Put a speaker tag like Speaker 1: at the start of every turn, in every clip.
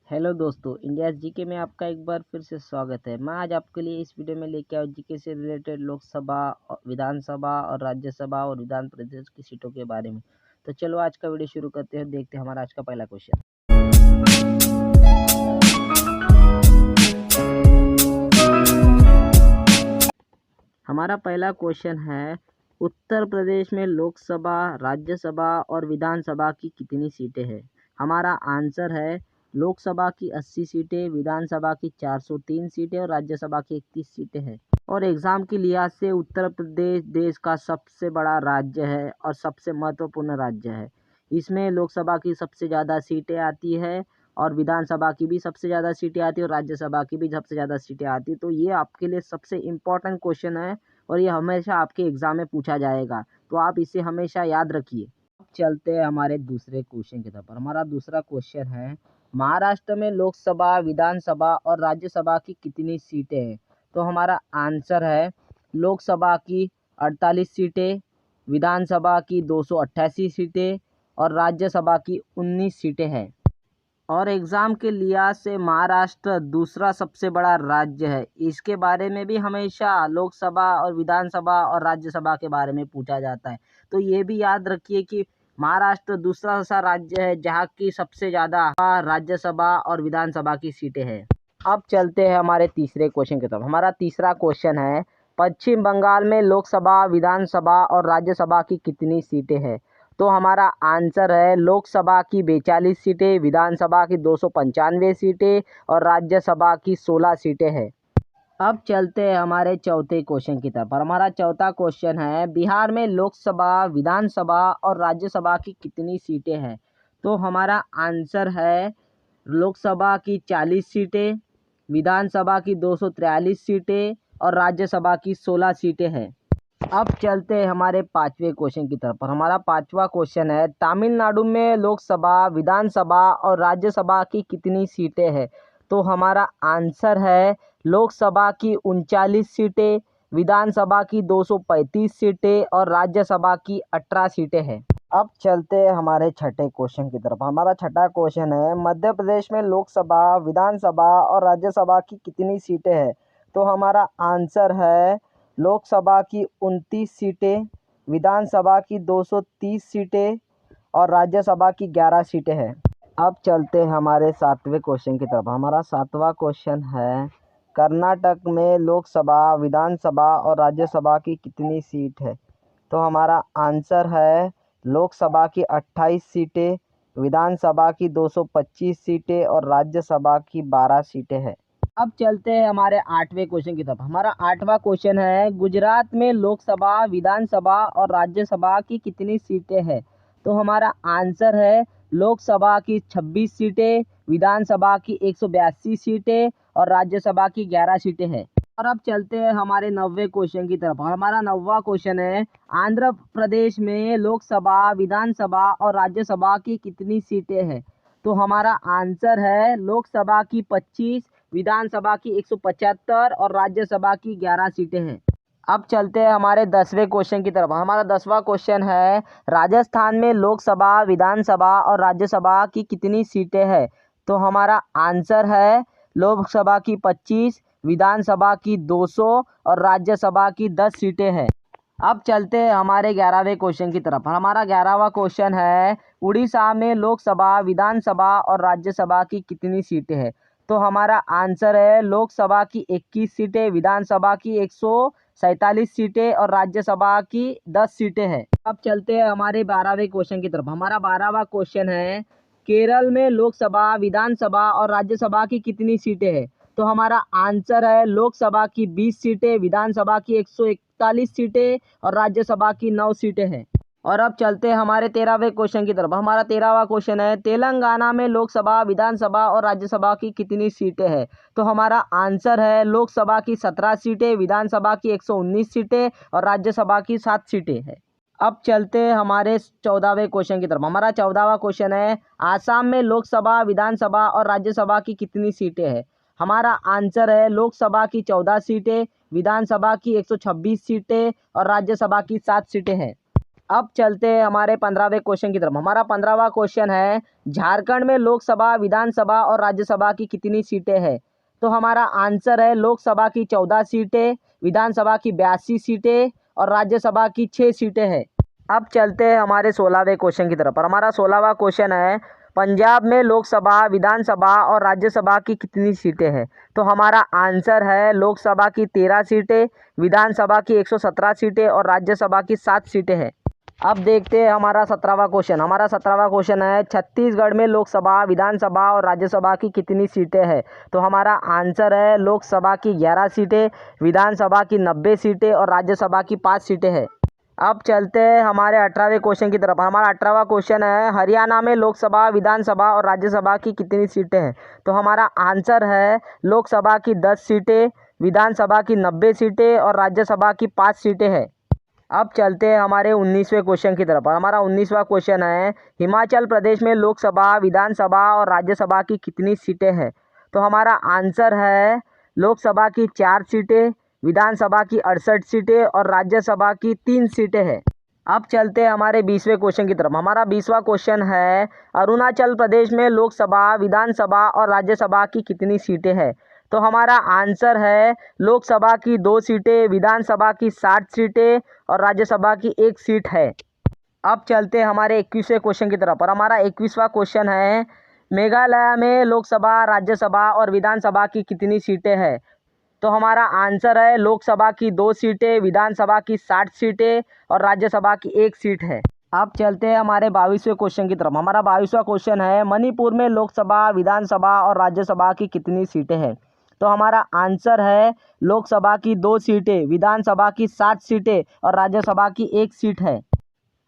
Speaker 1: Hello दोस्तों, India GK में आपका एक बार फिर से स्वागत है। मैं आज आपके लिए इस वीडियो में लेके आया जीके से रिलेटेड लोकसभा, विधानसभा और राज्यसभा और विधान परिषद की सीटों के बारे में। तो चलो आज का वीडियो शुरू करते हैं। देखते हैं हमारा आज का पहला क्वेश्चन। हमारा पहला क्वेश्चन है, उत्तर प्रदेश में लोकसभा, राज्यसभा और विधानसभा की कितनी सीटें हैं? हमारा आंसर है लोकसभा की 80 सीटें, विधानसभा की 403 सीटें और राज्यसभा की 31 सीटें हैं। और एग्ज़ाम के लिहाज से उत्तर प्रदेश देश का सबसे बड़ा राज्य है और सबसे महत्वपूर्ण राज्य है। इसमें लोकसभा की सबसे ज़्यादा सीटें आती है और विधानसभा की भी सबसे ज़्यादा सीटें आती है और राज्यसभा की भी सबसे ज़्यादा सीटें आती है। तो ये आपके लिए सबसे इम्पोर्टेंट क्वेश्चन है और ये हमेशा आपके एग्ज़ाम में पूछा जाएगा, तो आप इसे हमेशा याद रखिए। अब चलते हैं हमारे दूसरे क्वेश्चन की तरफ। हमारा दूसरा क्वेश्चन है, महाराष्ट्र में लोकसभा, विधानसभा और राज्यसभा की कितनी सीटें हैं? तो हमारा आंसर है लोकसभा की 48 सीटें, विधानसभा की 288 सीटें और राज्यसभा की 19 सीटें हैं। और एग्ज़ाम के लिहाज से महाराष्ट्र दूसरा सबसे बड़ा राज्य है। इसके बारे में भी हमेशा लोकसभा और विधानसभा और राज्यसभा के बारे में पूछा जाता है। तो ये भी याद रखिए कि महाराष्ट्र दूसरा ऐसा राज्य है जहाँ की सबसे ज़्यादा राज्यसभा और विधानसभा की सीटें हैं। अब चलते हैं हमारे तीसरे क्वेश्चन की तरफ। हमारा तीसरा क्वेश्चन है, पश्चिम बंगाल में लोकसभा, विधानसभा और राज्यसभा की कितनी सीटें हैं? तो हमारा आंसर है लोकसभा की 42 सीटें, विधानसभा की 295 सीटें और राज्यसभा की 16 सीटें हैं। अब चलते हैं हमारे चौथे क्वेश्चन की तरफ। हमारा चौथा क्वेश्चन है, बिहार में लोकसभा, विधानसभा और राज्यसभा की कितनी सीटें हैं? तो हमारा आंसर है लोकसभा की 40 सीटें, विधानसभा की 243 सीटें और राज्यसभा की 16 सीटें हैं। अब चलते हैं हमारे पांचवें क्वेश्चन की तरफ। हमारा पांचवा क्वेश्चन है, तमिलनाडु में लोकसभा, विधानसभा और राज्यसभा की कितनी सीटें हैं? तो हमारा आंसर है लोकसभा की 39 सीटें, विधानसभा की 235 सीटें और राज्यसभा की 18 सीटें हैं। अब चलते हैं हमारे छठे क्वेश्चन की तरफ। हमारा छठा क्वेश्चन है, मध्य प्रदेश में लोकसभा, विधानसभा और राज्यसभा की कितनी सीटें हैं? तो हमारा आंसर है लोकसभा की 29 सीटें, विधानसभा की 230 सीटें और राज्यसभा की 11 सीटें हैं। अब चलते हैं हमारे सातवें क्वेश्चन की तरफ। हमारा सातवां क्वेश्चन है, कर्नाटक में लोकसभा, विधानसभा और राज्यसभा की कितनी सीट है? तो हमारा आंसर है लोकसभा की 28 सीटें, विधानसभा की 225 सीटें और राज्यसभा की 12 सीटें हैं। अब चलते हैं हमारे आठवें क्वेश्चन की तरफ। हमारा आठवां क्वेश्चन है, गुजरात में लोकसभा, विधानसभा और राज्यसभा की कितनी सीटें हैं? तो हमारा आंसर है लोकसभा की 26 सीटें, विधानसभा की 182 सीटें और राज्यसभा की 11 सीटें हैं। और अब चलते हैं हमारे 9वें क्वेश्चन की तरफ। हमारा 9वां क्वेश्चन है, आंध्र प्रदेश में लोकसभा, विधानसभा और राज्यसभा की कितनी सीटें हैं? तो हमारा आंसर है लोकसभा की 25, विधानसभा की 175 और राज्यसभा की 11 सीटें हैं। अब चलते हैं हमारे 10वें क्वेश्चन की तरफ। हमारा 10वां क्वेश्चन है, राजस्थान में लोकसभा, विधानसभा और राज्यसभा की कितनी सीटें हैं? तो हमारा आंसर है लोकसभा की 25, विधानसभा की 200 और राज्यसभा की 10 सीटें हैं। अब चलते हैं हमारे 11वें क्वेश्चन की तरफ। हमारा 11वां क्वेश्चन है, उड़ीसा में लोकसभा, विधानसभा और राज्यसभा की कितनी सीटें हैं? तो हमारा आंसर है लोकसभा की 21 सीटें, विधानसभा की 147 सीटें और राज्यसभा की 10 सीटें हैं। अब चलते हैं हमारे 12वें क्वेश्चन की तरफ। हमारा 12वां क्वेश्चन है, केरल में लोकसभा, विधानसभा और राज्यसभा की कितनी सीटें हैं? तो हमारा आंसर है लोकसभा की 20 सीटें, विधानसभा की 141 सीटें और राज्यसभा की 9 सीटें हैं। और अब चलते हैं हमारे 13वें क्वेश्चन की तरफ। हमारा 13वां क्वेश्चन है, तेलंगाना में लोकसभा, विधानसभा और राज्यसभा की कितनी सीटें हैं? तो हमारा आंसर है लोकसभा की 17 सीटें, विधानसभा की 119 सीटें और राज्यसभा की 7 सीटें हैं। अब चलते हैं हमारे 14वें क्वेश्चन की तरफ। हमारा 14वां क्वेश्चन है, आसाम में लोकसभा, विधानसभा और राज्यसभा की कितनी सीटें हैं? हमारा आंसर है लोकसभा की 14 सीटें, विधानसभा की 126 सीटें और राज्यसभा की 7 सीटें हैं। अब चलते हैं हमारे 15वें क्वेश्चन की तरफ। हमारा 15वां क्वेश्चन है, झारखंड में लोकसभा, विधानसभा और राज्यसभा की कितनी सीटें हैं? तो हमारा आंसर है लोकसभा की 14 सीटें, विधानसभा की 82 सीटें और राज्यसभा की 6 सीटें हैं। अब चलते हैं हमारे 16वें क्वेश्चन की तरफ और हमारा 16वां क्वेश्चन है, पंजाब में लोकसभा, विधानसभा और राज्यसभा की कितनी सीटें हैं? तो हमारा आंसर है लोकसभा की 13 सीटें, विधानसभा की 117 सीटें और राज्यसभा की 7 सीटें हैं। अब देखते हैं हमारा 17वां क्वेश्चन। हमारा 17वां क्वेश्चन है, छत्तीसगढ़ में लोकसभा, विधानसभा और राज्यसभा की कितनी सीटें हैं? तो हमारा आंसर है लोकसभा की 11 सीटें, विधानसभा की 90 सीटें और राज्यसभा की 5 सीटें हैं। अब चलते हैं हमारे 18वें क्वेश्चन की तरफ। हमारा 18वां क्वेश्चन है, हरियाणा में लोकसभा, विधानसभा और राज्यसभा की कितनी सीटें हैं? तो हमारा आंसर है लोकसभा की 10 सीटें, विधानसभा की 90 सीटें और राज्यसभा की 5 सीटें हैं। अब चलते हैं हमारे 19वें क्वेश्चन की तरफ और हमारा 19वां क्वेश्चन है, हिमाचल प्रदेश में लोकसभा, विधानसभा और राज्यसभा की कितनी सीटें हैं? तो हमारा आंसर है लोकसभा की 4 सीटें, विधानसभा की 68 सीटें और राज्यसभा की 3 सीटें हैं। अब चलते हैं हमारे 20वें क्वेश्चन की तरफ। हमारा 20वां क्वेश्चन है, अरुणाचल प्रदेश में लोकसभा, विधानसभा और राज्यसभा की कितनी सीटें हैं? तो हमारा आंसर है लोकसभा की 2 सीटें, विधानसभा की 60 सीटें और राज्यसभा की 1 सीट है। अब चलते हैं हमारे 21वें क्वेश्चन की तरफ और हमारा 21वां क्वेश्चन है, मेघालय में लोकसभा, राज्यसभा और विधानसभा की कितनी सीटें हैं? तो हमारा आंसर है लोकसभा की 2 सीटें, विधानसभा की 60 सीटें और राज्यसभा की 1 सीट है। अब चलते हैं हमारे 22वें क्वेश्चन की तरफ। हमारा 22वां क्वेश्चन है, मणिपुर में लोकसभा, विधानसभा और राज्यसभा की कितनी सीटें हैं? तो हमारा आंसर है लोकसभा की 2 सीटें, विधानसभा की 7 सीटें और राज्यसभा की 1 सीट है।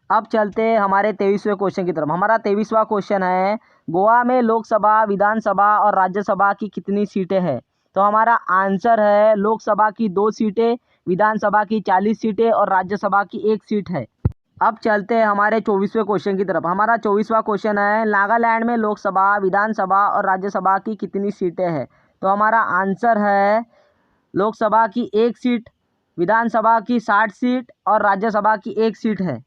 Speaker 1: अब चलते हैं हमारे 23वें क्वेश्चन की तरफ। हमारा 23वां क्वेश्चन है, गोवा में लोकसभा, विधानसभा और राज्यसभा की कितनी सीटें हैं? तो हमारा आंसर है लोकसभा की 2 सीटें, विधानसभा की 40 सीटें और राज्यसभा की 1 सीट है। अब चलते हैं हमारे 24वें क्वेश्चन की तरफ। हमारा 24वां क्वेश्चन है, नागालैंड में लोकसभा, विधानसभा और राज्यसभा की कितनी सीटें हैं? तो हमारा आंसर है लोकसभा की 1 सीट, विधानसभा की 60 सीट और राज्यसभा की 1 सीट है।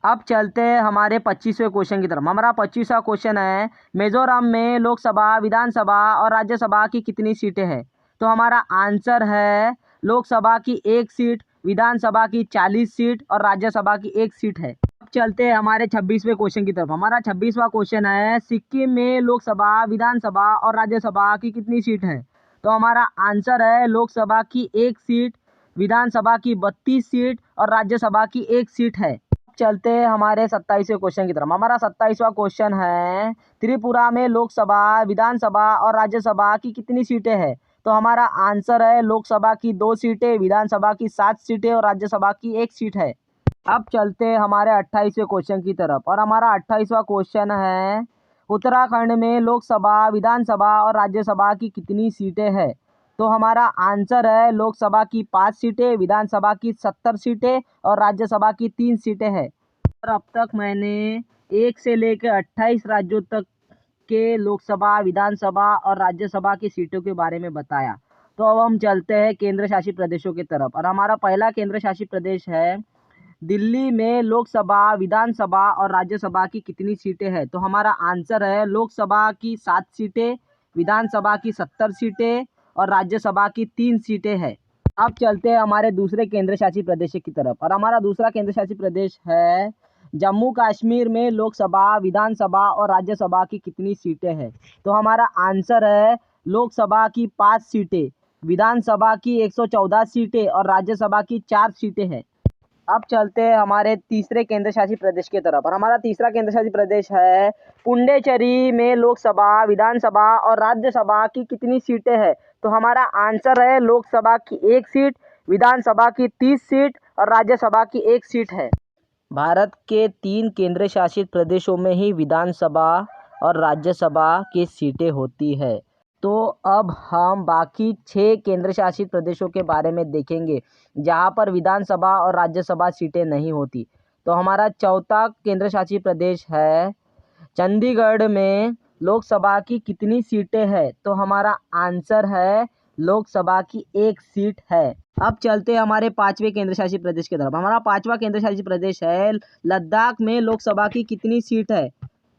Speaker 1: अब चलते हैं हमारे 25वें क्वेश्चन की तरफ। हमारा 25वां क्वेश्चन है, मिजोरम में लोकसभा, विधानसभा और राज्यसभा की कितनी सीटें हैं? तो हमारा आंसर है लोकसभा की 1 सीट, विधानसभा की 40 सीट और राज्यसभा की 1 सीट है। अब चलते हैं हमारे 26वें क्वेश्चन की तरफ। हमारा 26वां क्वेश्चन है, सिक्किम में लोकसभा, विधानसभा और राज्यसभा की कितनी सीट है? तो हमारा आंसर है लोकसभा की 1 सीट, विधानसभा की 32 सीट और राज्यसभा की 1 सीट है। चलते हैं हमारे 27वें क्वेश्चन की तरफ। हमारा 27वां क्वेश्चन है, त्रिपुरा में लोकसभा, विधानसभा और राज्यसभा की कितनी सीटें हैं? तो हमारा आंसर है लोकसभा की 2 सीटें, विधानसभा की 7 सीटें और राज्यसभा की 1 सीट है। अब चलते हैं हमारे 28वें क्वेश्चन की तरफ और हमारा 28वां क्वेश्चन है, उत्तराखंड में लोकसभा, विधानसभा और राज्यसभा की कितनी सीटें हैं? तो हमारा आंसर है लोकसभा की 5 सीटें, विधानसभा की 70 सीटें और राज्यसभा की 3 सीटें हैं। और अब तक मैंने 1 से लेकर 28 राज्यों तक के लोकसभा, विधानसभा और राज्यसभा की सीटों के बारे में बताया। तो अब हम चलते हैं केंद्र शासित प्रदेशों की तरफ और हमारा पहला केंद्र शासित प्रदेश है, दिल्ली में लोकसभा, विधानसभा और राज्यसभा की कितनी सीटें हैं? तो हमारा आंसर है लोकसभा की 7 सीटें, विधानसभा की 70 सीटें और राज्यसभा की 3 सीटें हैं। अब चलते हैं हमारे दूसरे केंद्र शासित प्रदेश की तरफ और हमारा दूसरा केंद्र शासित प्रदेश है, जम्मू कश्मीर में लोकसभा, विधानसभा और राज्यसभा की कितनी सीटें हैं? तो हमारा आंसर है लोकसभा की 5 सीटें, विधानसभा की 114 सीटें और राज्यसभा की 4 सीटें हैं। अब चलते हैं हमारे तीसरे केंद्र शासित प्रदेश की तरफ और हमारा तीसरा केंद्र शासित प्रदेश है, पुडुचेरी में लोकसभा, विधानसभा और राज्यसभा की कितनी सीटें हैं? तो हमारा आंसर है लोकसभा की 1 सीट, विधानसभा की 30 सीट और राज्यसभा की 1 सीट है। भारत के 3 केंद्र शासित प्रदेशों में ही विधानसभा और राज्यसभा की सीटें होती है। तो अब हम बाकी 6 केंद्र शासित प्रदेशों के बारे में देखेंगे जहां पर विधानसभा और राज्यसभा सीटें नहीं होती। तो हमारा चौथा केंद्र शासित प्रदेश है, चंडीगढ़ में लोकसभा की कितनी सीटें हैं? तो हमारा आंसर है लोकसभा की 1 सीट है। अब चलते हैं हमारे 5वें केंद्र शासित प्रदेश की तरफ। हमारा 5वां केंद्र शासित प्रदेश है लद्दाख में लोकसभा की कितनी सीट है?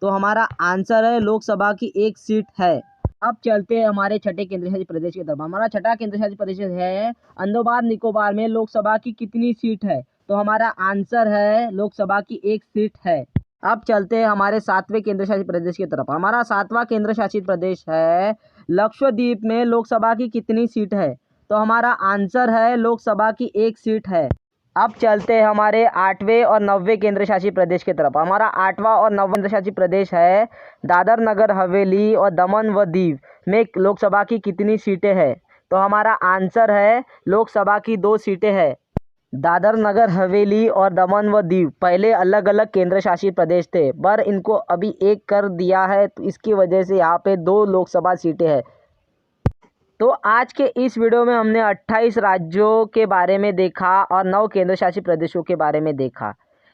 Speaker 1: तो हमारा आंसर है लोकसभा की 1 सीट है। अब चलते हैं हमारे छठे केंद्र शासित प्रदेश की तरफ। हमारा छठा केंद्र शासित प्रदेश है अंडमान निकोबार में लोकसभा की कितनी सीट है? तो हमारा आंसर है लोकसभा की 1 सीट है। अब चलते हैं हमारे 7वें केंद्र शासित प्रदेश की तरफ। हमारा 7वां केंद्र शासित प्रदेश है लक्षद्वीप में लोकसभा की कितनी सीट है? तो हमारा आंसर है लोकसभा की 1 सीट है। अब चलते हैं हमारे 8वें और 9वें केंद्र शासित प्रदेश की तरफ। हमारा 8वां और 9वां केंद्र शासित प्रदेश है दादर नगर हवेली और दमन व दीव में लोकसभा की कितनी सीटें हैं? तो हमारा आंसर है लोकसभा की 2 सीटें हैं। दादर नगर हवेली और दमन व दीव पहले अलग अलग केंद्र शासित प्रदेश थे, पर इनको अभी एक कर दिया है, तो इसकी वजह से यहाँ पे 2 लोकसभा सीटें हैं। तो आज के इस वीडियो में हमने 28 राज्यों के बारे में देखा और 9 केंद्र शासित प्रदेशों के बारे में देखा,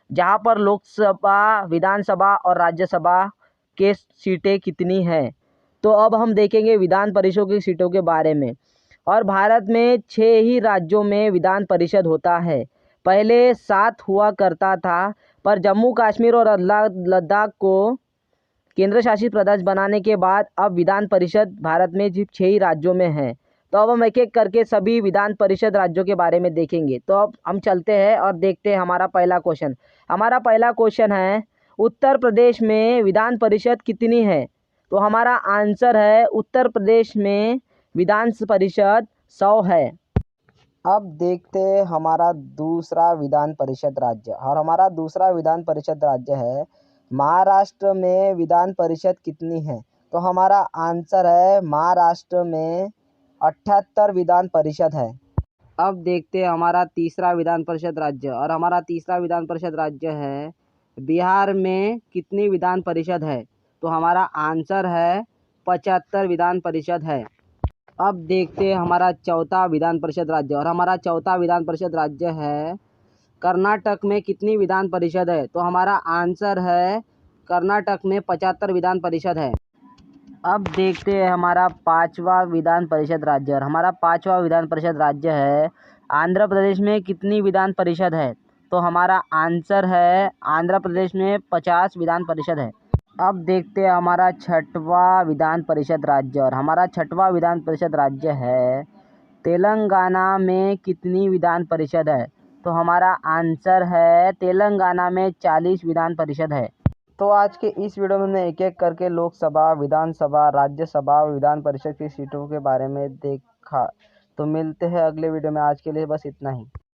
Speaker 1: जहाँ पर लोकसभा, विधानसभा और राज्यसभा के सीटें कितनी हैं। तो अब हम देखेंगे विधान परिषद की सीटों के बारे में। और भारत में 6 ही राज्यों में विधान परिषद होता है। पहले 7 हुआ करता था, पर जम्मू कश्मीर और लद्दाख को केंद्र शासित प्रदेश बनाने के बाद अब विधान परिषद भारत में सिर्फ 6 ही राज्यों में है। तो अब हम एक एक करके सभी विधान परिषद राज्यों के बारे में देखेंगे। तो अब हम चलते हैं और देखते हैं हमारा पहला क्वेश्चन। हमारा पहला क्वेश्चन है उत्तर प्रदेश में विधान परिषद कितनी है? तो हमारा आंसर है उत्तर प्रदेश में विधान परिषद 100 है। अब देखते हैं हमारा दूसरा विधान परिषद राज्य, और हमारा दूसरा विधान परिषद राज्य है महाराष्ट्र में विधान परिषद कितनी है? तो हमारा आंसर है महाराष्ट्र में 78 विधान परिषद है। अब देखते हैं हमारा तीसरा विधान परिषद राज्य, और हमारा तीसरा विधान परिषद राज्य है बिहार में कितनी विधान परिषद है? तो हमारा आंसर है 75 विधान परिषद है। अब देखते हैं हमारा चौथा विधान परिषद राज्य, और हमारा चौथा विधान परिषद राज्य है कर्नाटक में कितनी विधान परिषद है? तो हमारा आंसर है कर्नाटक में 75 विधान परिषद है। अब देखते हैं हमारा पांचवा विधान परिषद राज्य, और हमारा पांचवा विधान परिषद राज्य है आंध्र प्रदेश में कितनी विधान परिषद है? तो हमारा आंसर है आंध्र प्रदेश में 50 विधान परिषद है। अब देखते हैं हमारा छठवां विधान परिषद राज्य, और हमारा छठवां विधान परिषद राज्य है तेलंगाना में कितनी विधान परिषद है? तो हमारा आंसर है तेलंगाना में 40 विधान परिषद है। तो आज के इस वीडियो में हमने एक एक करके लोकसभा, विधानसभा, राज्यसभा और विधान परिषद की सीटों के बारे में देखा। तो मिलते हैं अगले वीडियो में, आज के लिए बस इतना ही।